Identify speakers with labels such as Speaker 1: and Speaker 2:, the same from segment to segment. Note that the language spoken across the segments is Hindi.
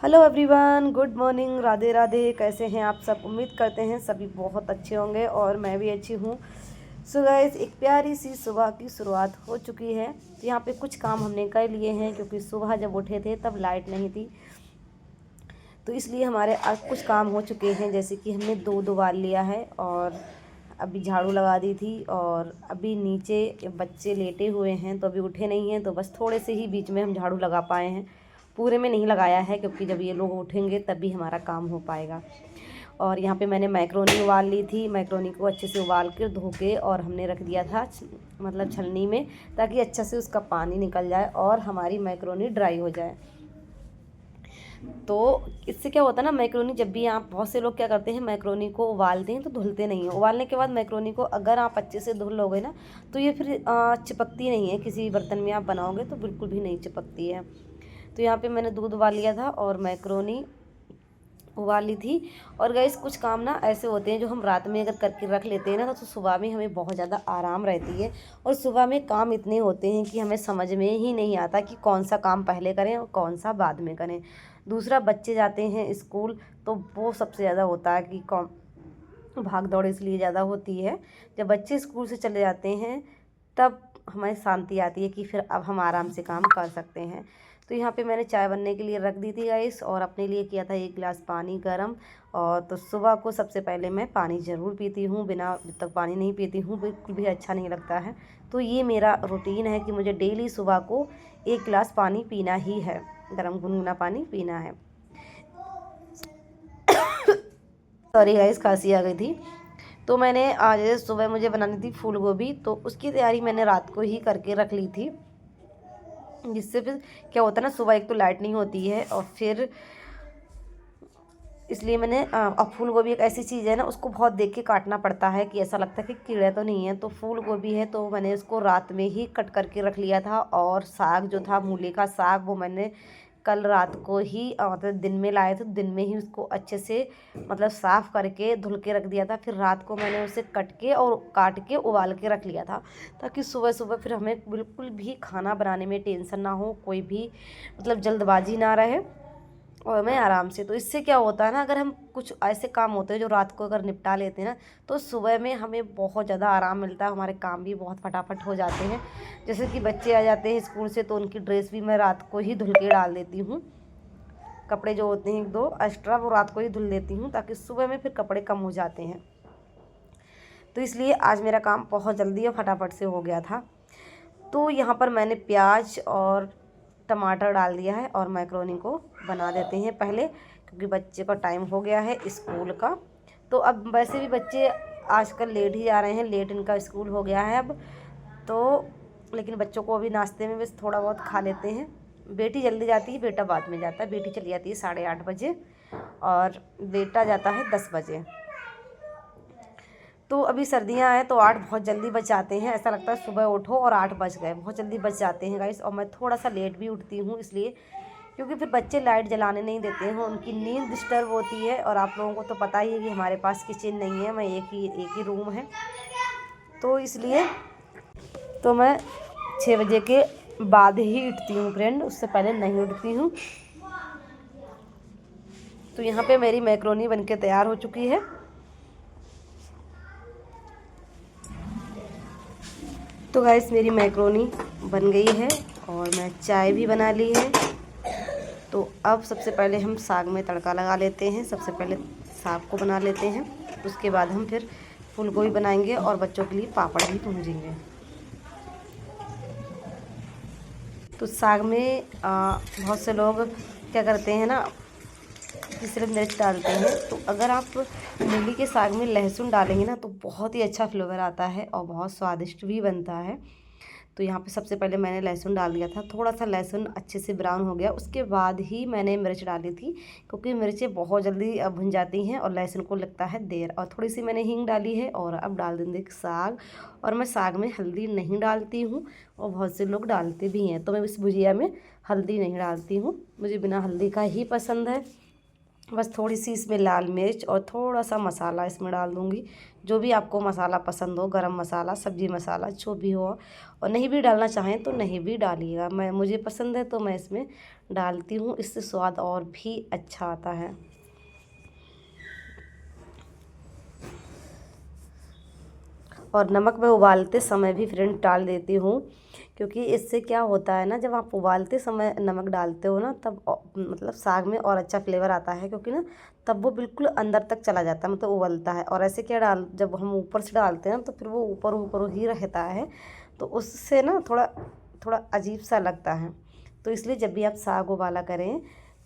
Speaker 1: Hello everyone, good morning, Radhe Radhe. कैसे हैं आप सब? उम्मीद करते हैं सभी बहुत अच्छे होंगे और मैं भी अच्छी हूँ। सो गाइस, एक प्यारी सी सुबह की शुरुआत हो चुकी है। तो यहाँ पे कुछ काम हमने कर लिए हैं क्योंकि सुबह जब उठे थे तब लाइट नहीं थी, तो इसलिए हमारे आज कुछ काम हो चुके हैं। जैसे कि हमने दूध उबाल लिया है और अभी झाड़ू लगा दी थी, और अभी नीचे बच्चे लेटे हुए हैं तो अभी उठे नहीं हैं, तो बस थोड़े से ही बीच में हम झाड़ू लगा पाए हैं। पूरे में नहीं लगाया है क्योंकि जब ये लोग उठेंगे तभी हमारा काम हो पाएगा। और यहाँ पे मैंने मैक्रोनी उबाल ली थी। मैक्रोनी को अच्छे से उबाल कर धो के और हमने रख दिया था मतलब छलनी में, ताकि अच्छा से उसका पानी निकल जाए और हमारी मैक्रोनी ड्राई हो जाए। तो इससे क्या होता है ना, मैक्रोनी जब भी आप, बहुत से लोग क्या करते हैं, मैक्रोनी को उबालते हैं तो धुलते नहीं हैं। उबालने के बाद मैक्रोनी को अगर आप अच्छे से धुल लोगे ना, तो ये फिर चिपकती नहीं है। किसी बर्तन में आप बनाओगे तो बिल्कुल भी नहीं चिपकती है। तो यहाँ पे मैंने दूध उबाल लिया था और मैक्रोनी उबाल ली थी। और गाइस, कुछ काम ना ऐसे होते हैं जो हम रात में अगर करके रख लेते हैं ना, तो सुबह में हमें बहुत ज़्यादा आराम रहती है। और सुबह में काम इतने होते हैं कि हमें समझ में ही नहीं आता कि कौन सा काम पहले करें और कौन सा बाद में करें। दूसरा, बच्चे जाते हैं स्कूल तो वो सबसे ज़्यादा होता है कि कौन भाग दौड़ इसलिए ज़्यादा होती है। जब बच्चे स्कूल से चले जाते हैं तब हमें शांति आती है कि फिर अब हम आराम से काम कर सकते हैं। तो यहाँ पे मैंने चाय बनने के लिए रख दी थी गाइस, और अपने लिए किया था 1 गिलास पानी गरम। और तो सुबह को सबसे पहले मैं पानी ज़रूर पीती हूँ, बिना जब तक पानी नहीं पीती हूँ बिल्कुल भी अच्छा नहीं लगता है। तो ये मेरा रूटीन है कि मुझे डेली सुबह को 1 गिलास पानी पीना ही है, गर्म गुनगुना पानी पीना है। सॉरी गाइस, खांसी आ गई थी। तो मैंने आज सुबह मुझे बनानी थी फूल गोभी, तो उसकी तैयारी मैंने रात को ही करके रख ली थी। जिससे फिर क्या होता है ना, सुबह एक तो लाइट नहीं होती है, और फिर इसलिए मैंने अब फूल गोभी एक ऐसी चीज़ है ना, उसको बहुत देख के काटना पड़ता है कि ऐसा लगता है कि कीड़े तो नहीं है। तो फूल गोभी है तो मैंने उसको रात में ही कट करके रख लिया था। और साग जो था, मूली का साग, वो मैंने कल रात को ही मतलब दिन में लाए थे, दिन में ही उसको अच्छे से मतलब साफ़ करके धुल के रख दिया था। फिर रात को मैंने उसे कट के और काट के उबाल के रख लिया था, ताकि सुबह सुबह फिर हमें बिल्कुल भी खाना बनाने में टेंशन ना हो, कोई भी मतलब जल्दबाजी ना रहे, और मैं आराम से। तो इससे क्या होता है ना, अगर हम कुछ ऐसे काम होते हैं जो रात को अगर निपटा लेते हैं ना, तो सुबह में हमें बहुत ज़्यादा आराम मिलता है। हमारे काम भी बहुत फटाफट हो जाते हैं। जैसे कि बच्चे आ जाते हैं स्कूल से तो उनकी ड्रेस भी मैं रात को ही धुल के डाल देती हूँ। कपड़े जो होते हैं 1-2 एक्स्ट्रा, वो रात को ही धुल देती हूँ, ताकि सुबह में फिर कपड़े कम हो जाते हैं। तो इसलिए आज मेरा काम बहुत जल्दी और फटाफट से हो गया था। तो यहाँ पर मैंने प्याज और टमाटर डाल दिया है, और मैक्रोनी को बना देते हैं पहले, क्योंकि बच्चे का टाइम हो गया है स्कूल का। तो अब वैसे भी बच्चे आजकल लेट ही जा रहे हैं, लेट इनका स्कूल हो गया है अब तो। लेकिन बच्चों को अभी नाश्ते में बस थोड़ा बहुत खा लेते हैं। बेटी जल्दी जाती है, बेटा बाद में जाता है। बेटी चली जाती है 8:30 बजे और बेटा जाता है 10 बजे। तो अभी सर्दियाँ हैं तो 8 बहुत जल्दी बच जाते हैं। ऐसा लगता है सुबह उठो और 8 बज गए, बहुत जल्दी बच जाते हैं गाइस। और मैं थोड़ा सा लेट भी उठती हूँ इसलिए, क्योंकि फिर बच्चे लाइट जलाने नहीं देते हैं, उनकी नींद डिस्टर्ब होती है। और आप लोगों को तो पता ही है कि हमारे पास किचन नहीं है, मैं एक ही रूम है, तो इसलिए तो मैं 6 बजे के बाद ही उठती हूँ फ्रेंड, उससे पहले नहीं उठती हूँ। तो यहाँ पे मेरी मैक्रोनी बनके तैयार हो चुकी है। तो गाइस, मेरी मैक्रोनी बन गई है और मैं चाय भी बना ली है। तो अब सबसे पहले हम साग में तड़का लगा लेते हैं। सबसे पहले साग को बना लेते हैं, उसके बाद हम फिर फूल गोभी बनाएंगे और बच्चों के लिए पापड़ भी भूंजेंगे। तो साग में बहुत से लोग क्या करते हैं ना कि सिर्फ मिर्च डालते हैं। तो अगर आप मूली के साग में लहसुन डालेंगे ना, तो बहुत ही अच्छा फ्लेवर आता है और बहुत स्वादिष्ट भी बनता है। तो यहाँ पे सबसे पहले मैंने लहसुन डाल दिया था। थोड़ा सा लहसुन अच्छे से ब्राउन हो गया, उसके बाद ही मैंने मिर्च डाली थी, क्योंकि मिर्चें बहुत जल्दी भुन जाती हैं और लहसुन को लगता है देर। और थोड़ी सी मैंने हींग डाली है, और अब डाल देंगे साग। और मैं साग में हल्दी नहीं डालती हूँ, और बहुत से लोग डालते भी हैं, तो मैं इस भुजिया में हल्दी नहीं डालती हूँ, मुझे बिना हल्दी का ही पसंद है। बस थोड़ी सी इसमें लाल मिर्च और थोड़ा सा मसाला इसमें डाल दूँगी। जो भी आपको मसाला पसंद हो, गरम मसाला, सब्ज़ी मसाला जो भी हो, और नहीं भी डालना चाहें तो नहीं भी डालिएगा। मुझे पसंद है तो मैं इसमें डालती हूँ, इससे स्वाद और भी अच्छा आता है। और नमक मैं उबालते समय भी फ्रेंड डाल देती हूँ, क्योंकि इससे क्या होता है ना, जब आप उबालते समय नमक डालते हो ना, तब मतलब साग में और अच्छा फ्लेवर आता है, क्योंकि ना तब वो बिल्कुल अंदर तक चला जाता है, मतलब उबलता है। और ऐसे क्या जब हम ऊपर से डालते हैं तो फिर वो ऊपर ऊपर ही रहता है, तो उससे ना थोड़ा थोड़ा अजीब सा लगता है। तो इसलिए जब भी आप साग उबाला करें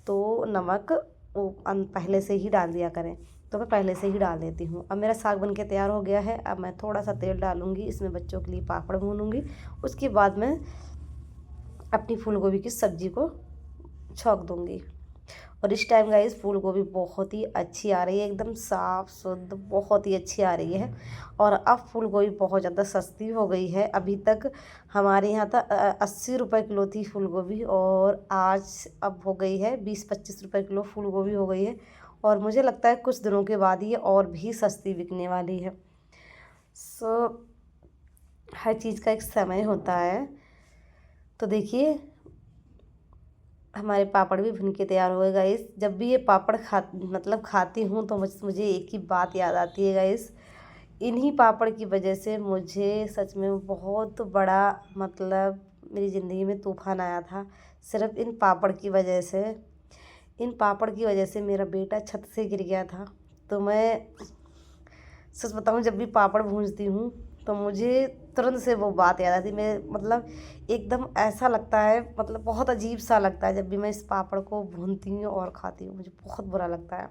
Speaker 1: तो नमक वो पहले से ही डाल दिया करें। तो मैं पहले से ही डाल देती हूँ। अब मेरा साग बनके तैयार हो गया है। अब मैं थोड़ा सा तेल डालूँगी, इसमें बच्चों के लिए पापड़ भूनूँगी। उसके बाद मैं अपनी फूल गोभी की सब्ज़ी को छौंक दूँगी। और इस टाइम गाइस फूल गोभी बहुत ही अच्छी आ रही है, एकदम साफ़ शुद्ध बहुत ही अच्छी आ रही है। और अब फूल गोभी बहुत ज़्यादा सस्ती हो गई है। अभी तक हमारे यहाँ था 80 रुपये किलो थी फूल गोभी, और आज अब हो गई है 20-25 रुपये किलो फूल गोभी हो गई है। और मुझे लगता है कुछ दिनों के बाद ये और भी सस्ती बिकने वाली है। हर चीज़ का एक समय होता है। तो देखिए हमारे पापड़ भी भुन के तैयार हो गए गाइस। जब भी ये पापड़ खाती हूँ तो मुझे एक ही बात याद आती है गाइस। इन्हीं पापड़ की वजह से मुझे सच में बहुत बड़ा मतलब मेरी ज़िंदगी में तूफ़ान आया था, सिर्फ इन पापड़ की वजह से। इन पापड़ की वजह से मेरा बेटा छत से गिर गया था। तो मैं सच बताऊँ, जब भी पापड़ भूनती हूँ तो मुझे तुरंत से वो बात याद आती है। मैं मतलब एकदम ऐसा लगता है, मतलब बहुत अजीब सा लगता है जब भी मैं इस पापड़ को भूनती हूँ और खाती हूँ, मुझे बहुत बुरा लगता है।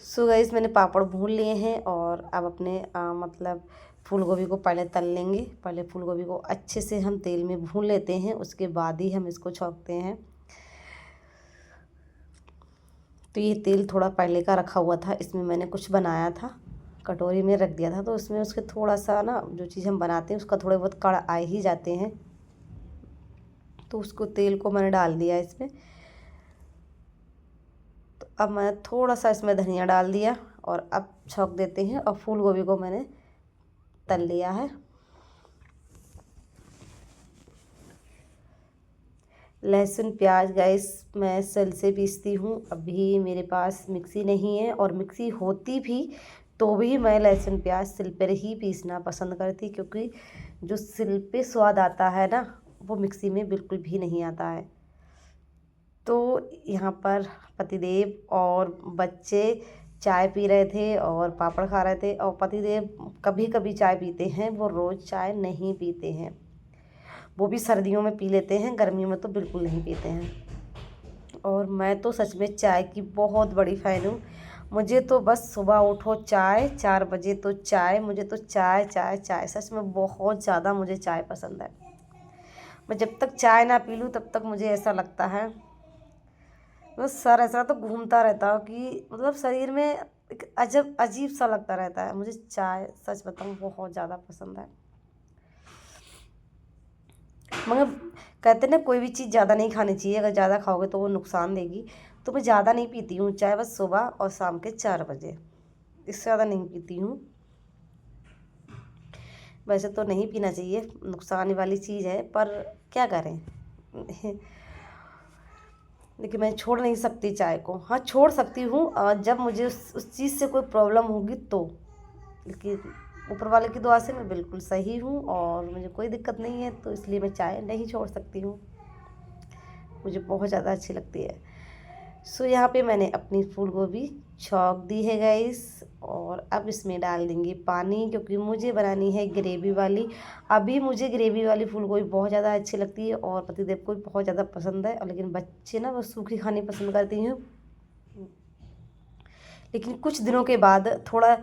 Speaker 1: सो गाइस मैंने पापड़ भून लिए हैं, और अब अपने मतलब फूल गोभी को पहले तल लेंगे। पहले फूल गोभी को अच्छे से हम तेल में भून लेते हैं, उसके बाद ही हम इसको छौंकते हैं। तो ये तेल थोड़ा पहले का रखा हुआ था, इसमें मैंने कुछ बनाया था, कटोरी में रख दिया था। तो उसमें उसके थोड़ा सा ना, जो चीज़ हम बनाते हैं उसका थोड़े बहुत कड़ आ ही जाते हैं। तो उसको तेल को मैंने डाल दिया इसमें। तो अब मैं थोड़ा सा इसमें धनिया डाल दिया, और अब छौंक देते हैं। और फूल गोभी को मैंने तल लिया है। लहसुन प्याज गाइस मैं सिल से पीसती हूँ। अभी मेरे पास मिक्सी नहीं है, और मिक्सी होती भी तो भी मैं लहसुन प्याज सिल पर ही पीसना पसंद करती, क्योंकि जो सिल पे स्वाद आता है ना, वो मिक्सी में बिल्कुल भी नहीं आता है। तो यहाँ पर पतिदेव और बच्चे चाय पी रहे थे और पापड़ खा रहे थे। और पतिदेव कभी कभी चाय पीते हैं, वो रोज़ चाय नहीं पीते हैं। वो भी सर्दियों में पी लेते हैं, गर्मियों में तो बिल्कुल नहीं पीते हैं। और मैं तो सच में चाय की बहुत बड़ी फ़ैन हूँ। मुझे तो बस सुबह उठो चाय, 4 बजे तो चाय, मुझे तो चाय चाय चाय, सच में बहुत ज़्यादा मुझे चाय पसंद है। मैं जब तक चाय ना पी लूँ तब तक मुझे ऐसा लगता है, बस सर ऐसा तो घूमता रहता हो कि मतलब शरीर में एक अजीब सा लगता रहता है। मुझे चाय सच बताऊँ बहुत ज़्यादा पसंद है। मगर कहते ना कोई भी चीज़ ज़्यादा नहीं खानी चाहिए, अगर ज़्यादा खाओगे तो वो नुकसान देगी। तो मैं ज़्यादा नहीं पीती हूँ चाय, बस सुबह और शाम के 4 बजे, इससे ज़्यादा नहीं पीती हूँ। वैसे तो नहीं पीना चाहिए, नुकसान वाली चीज़ है, पर क्या करें। लेकिन मैं छोड़ नहीं सकती चाय को। हाँ छोड़ सकती हूँ जब मुझे उस चीज़ से कोई प्रॉब्लम होगी तो। लेकिन ऊपर वाले की दुआ से मैं बिल्कुल सही हूँ और मुझे कोई दिक्कत नहीं है, तो इसलिए मैं चाय नहीं छोड़ सकती हूँ। मुझे बहुत ज़्यादा अच्छी लगती है। सो यहाँ पे मैंने अपनी फूल गोभी छौंक दी है गाइस, और अब इसमें डाल देंगे पानी, क्योंकि मुझे बनानी है ग्रेवी वाली। अभी मुझे ग्रेवी वाली फूल गोभी बहुत ज़्यादा अच्छी लगती है, और पतिदेव को भी बहुत ज़्यादा पसंद है। लेकिन बच्चे ना वो सूखी खानी पसंद करती हैं। लेकिन कुछ दिनों के बाद थोड़ा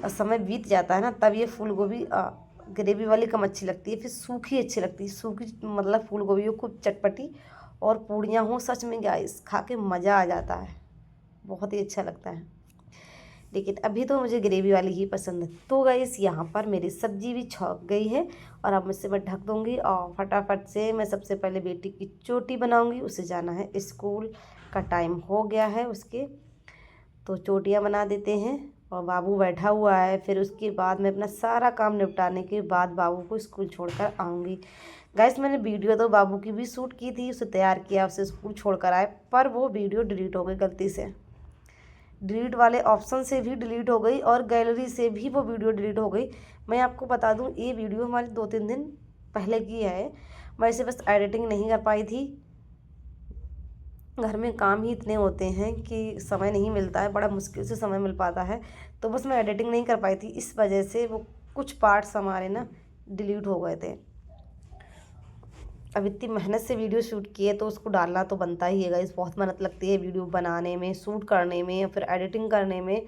Speaker 1: समय बीत जाता है ना, तब ये फूल गोभी ग्रेवी वाली कम अच्छी लगती है, फिर सूखी अच्छी लगती है। सूखी मतलब फूल गोभी हो खूब चटपटी, और पूड़ियाँ हों, सच में गाइस खा के मज़ा आ जाता है, बहुत ही अच्छा लगता है। लेकिन अभी तो मुझे ग्रेवी वाली ही पसंद है। तो गाइस यहाँ पर मेरी सब्जी भी छौंक गई है और अब मुझसे मैं ढक दूँगी और फटाफट से मैं सबसे पहले बेटी की चोटी बनाऊँगी। उसे जाना है स्कूल का टाइम हो गया है उसके, तो चोटियाँ बना देते हैं और बाबू बैठा हुआ है। फिर उसके बाद मैं अपना सारा काम निपटाने के बाद बाबू को स्कूल छोड़कर आऊँगी। गाइस मैंने वीडियो तो बाबू की भी शूट की थी, उसे तैयार किया, उसे स्कूल छोड़कर आए, पर वो वीडियो डिलीट हो गई गलती से। डिलीट वाले ऑप्शन से भी डिलीट हो गई और गैलरी से भी वो वीडियो डिलीट हो गई। मैं आपको बता दूं, ये वीडियो हमारी 2-3 दिन पहले की है। मैं इसे बस एडिटिंग नहीं कर पाई थी, घर में काम ही इतने होते हैं कि समय नहीं मिलता है, बड़ा मुश्किल से समय मिल पाता है। तो बस मैं एडिटिंग नहीं कर पाई थी, इस वजह से वो कुछ पार्ट्स हमारे ना डिलीट हो गए थे। अब इतनी मेहनत से वीडियो शूट किए तो उसको डालना तो बनता ही है गाइस। बहुत मेहनत लगती है वीडियो बनाने में, शूट करने में या फिर एडिटिंग करने में।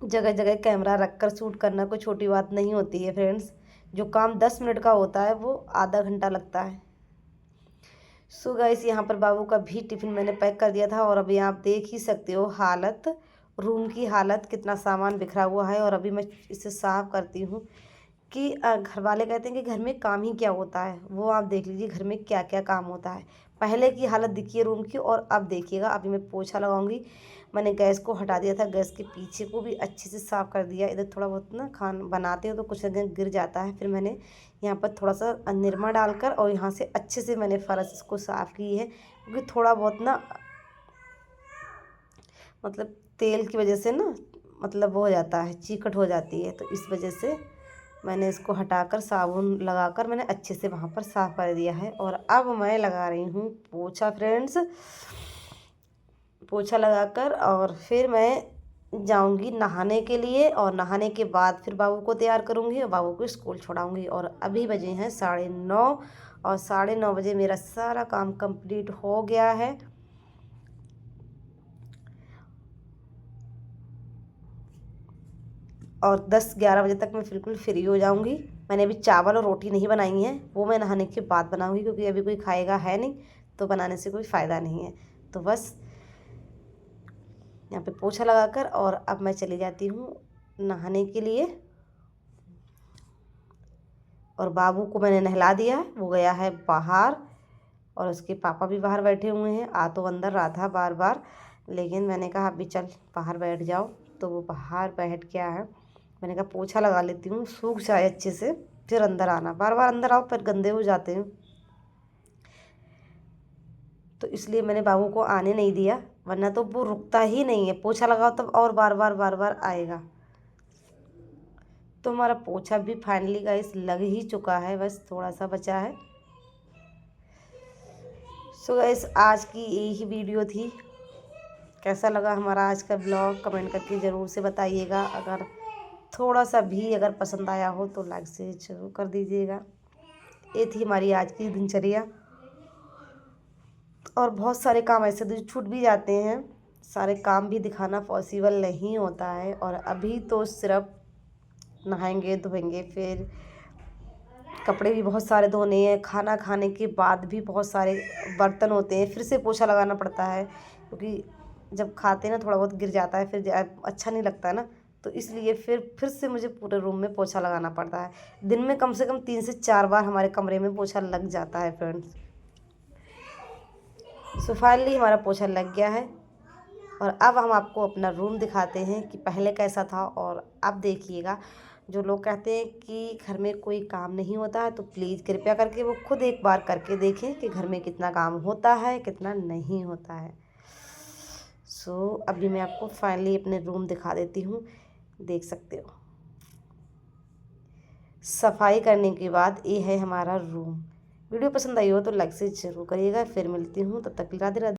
Speaker 1: जगह जगह कैमरा रख कर शूट करना कोई छोटी बात नहीं होती है फ्रेंड्स। जो काम 10 मिनट का होता है वो आधा घंटा लगता है। सो गाइस यहाँ पर बाबू का भी टिफ़िन मैंने पैक कर दिया था और अभी आप देख ही सकते हो हालत, रूम की हालत, कितना सामान बिखरा हुआ है। और अभी मैं इसे साफ़ करती हूँ कि घर वाले कहते हैं कि घर में काम ही क्या होता है, वो आप देख लीजिए घर में क्या क्या काम होता है। पहले की हालत दिखिए रूम की और अब देखिएगा। अभी मैं पोछा लगाऊंगी। मैंने गैस को हटा दिया था, गैस के पीछे को भी अच्छे से साफ़ कर दिया। इधर थोड़ा बहुत ना खाना बनाते हो तो कुछ जगह गिर जाता है, फिर मैंने यहाँ पर थोड़ा सा निरमा डालकर और यहाँ से अच्छे से मैंने फर्श इसको साफ़ की है, क्योंकि थोड़ा बहुत ना मतलब तेल की वजह से ना मतलब वो हो जाता है, चीकट हो जाती है। तो इस वजह से मैंने इसको हटाकर साबुन लगाकर मैंने अच्छे से वहाँ पर साफ़ कर दिया है। और अब मैं लगा रही हूँ पोछा फ्रेंड्स। पोछा लगाकर और फिर मैं जाऊँगी नहाने के लिए और नहाने के बाद फिर बाबू को तैयार करूँगी और बाबू को स्कूल छोड़ाऊँगी। और अभी बजे हैं 9:30 और 9:30 बजे मेरा सारा काम कंप्लीट हो गया है। और 10-11 बजे तक मैं बिल्कुल फ्री हो जाऊंगी। मैंने अभी चावल और रोटी नहीं बनाई है, वो मैं नहाने के बाद बनाऊंगी, क्योंकि अभी कोई खाएगा है नहीं, तो बनाने से कोई फ़ायदा नहीं है। तो बस यहाँ पे पोछा लगाकर और अब मैं चली जाती हूँ नहाने के लिए। और बाबू को मैंने नहला दिया है, वो गया है बाहर और उसके पापा भी बाहर बैठे हुए हैं। आ तो अंदर रहा था बार बार, लेकिन मैंने कहा अभी चल बाहर बैठ जाओ, तो वो बाहर बैठ गया है। मैंने कहा पोछा लगा लेती हूँ, सूख जाए अच्छे से, फिर अंदर आना। बार बार अंदर आओ फिर गंदे हो जाते हैं, तो इसलिए मैंने बाबू को आने नहीं दिया, वरना तो वो रुकता ही नहीं है। पोछा लगाओ तब और बार बार आएगा। तो हमारा पोछा भी फाइनली गाइस लग ही चुका है, बस थोड़ा सा बचा है। सो गाइस आज की यही वीडियो थी। कैसा लगा हमारा आज का ब्लॉग कमेंट करके ज़रूर से बताइएगा। अगर थोड़ा सा भी अगर पसंद आया हो तो लाइक से जरूर कर दीजिएगा। ये थी हमारी आज की दिनचर्या। और बहुत सारे काम ऐसे तो छूट भी जाते हैं, सारे काम भी दिखाना पॉसिबल नहीं होता है। और अभी तो सिर्फ नहाएंगे धोएंगे, फिर कपड़े भी बहुत सारे धोने हैं, खाना खाने के बाद भी बहुत सारे बर्तन होते हैं, फिर से पोछा लगाना पड़ता है, क्योंकि जब खाते हैं ना थोड़ा बहुत गिर जाता है, फिर अच्छा नहीं लगता है ना। तो इसलिए फिर से मुझे पूरे रूम में पोछा लगाना पड़ता है। दिन में कम से कम 3 से 4 बार हमारे कमरे में पोछा लग जाता है फ्रेंड्स। सो फाइनली हमारा पोछा लग गया है और अब हम आपको अपना रूम दिखाते हैं कि पहले कैसा था। और अब देखिएगा, जो लोग कहते हैं कि घर में कोई काम नहीं होता है, तो प्लीज़ कृपया करके वो खुद एक बार करके देखें कि घर में कितना काम होता है कितना नहीं होता है। सो अभी मैं आपको फाइनली अपने रूम दिखा देती हूँ, देख सकते हो। सफाई करने के बाद ये है हमारा रूम। वीडियो पसंद आई हो तो लाइक से ज़रूर करिएगा। फिर मिलती हूँ, तब तक राधे राधे।